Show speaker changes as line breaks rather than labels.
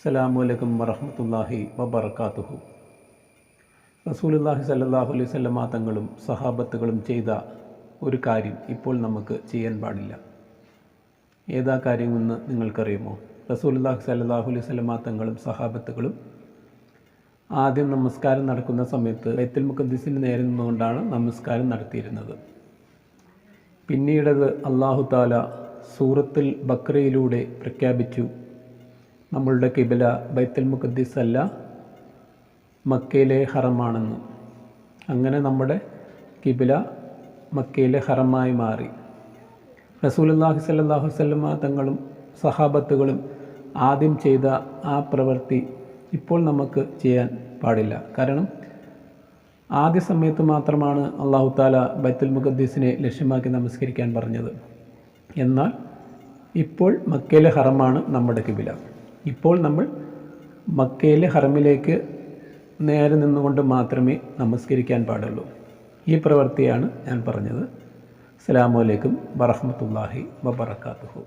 അസ്സലാമു അലൈക്കും വറഹ്മത്തുള്ളാഹി വബറകാതുഹു. റസൂലുള്ളാഹി സ്വല്ലല്ലാഹു അലൈഹി വസല്ലമ തങ്ങളും സഹാബത്തുകളും ചെയ്ത ഒരു കാര്യം ഇപ്പോൾ നമുക്ക് ചെയ്യാൻ പാടില്ല. ഏതാ കാര്യമെന്ന് നിങ്ങൾക്കറിയുമോ? റസൂലുള്ളാഹി സ്വല്ലല്ലാഹു അലൈഹി വസല്ലമ തങ്ങളും സഹാബത്തുകളും ആദ്യം നമസ്കാരം നടക്കുന്ന സമയത്ത് ബൈത്തുൽ മുഖദ്ദിസിന് നേരെ നിന്നുകൊണ്ടാണ് നമസ്കാരം നടത്തിയിരുന്നത്. പിന്നീടത് അല്ലാഹു തആല സൂറത്തുൽ ബഖറയിലൂടെ പ്രഖ്യാപിച്ചു, നമ്മളുടെ കിബില ബൈത്തുൽ മുഖദ്ദിസ് അല്ല, മക്കയിലെ ഹറമാണെന്ന്. അങ്ങനെ നമ്മുടെ കിബില മക്കയിലെ ഹറമായി മാറി. റസൂലുള്ളാഹി സ്വല്ലല്ലാഹു അലൈഹി വസല്ലമ തങ്ങളും സഹാബത്തുകളും ആദ്യം ചെയ്ത ആ പ്രവൃത്തി ഇപ്പോൾ നമുക്ക് ചെയ്യാൻ പാടില്ല. കാരണം ആദ്യ സമയത്ത് മാത്രമാണ് അല്ലാഹു തആല ബൈത്തുൽ മുഖദ്ദിസിനെ ലക്ഷ്യമാക്കി നമസ്കരിക്കാൻ പറഞ്ഞത്. എന്നാൽ ഇപ്പോൾ മക്കയിലെ ഹറമാണ് നമ്മുടെ കിബില. ഇപ്പോൾ നമ്മൾ മക്കയിലെ ഹറമിലേക്ക് നേരെ നിന്നുകൊണ്ട് മാത്രമേ നമസ്കരിക്കാൻ പാടുള്ളൂ. ഈ പ്രവൃത്തിയാണ് ഞാൻ പറഞ്ഞത്. അസ്സലാമു അലൈക്കും വറഹ്മത്തുള്ളാഹി വബറകാതുഹു.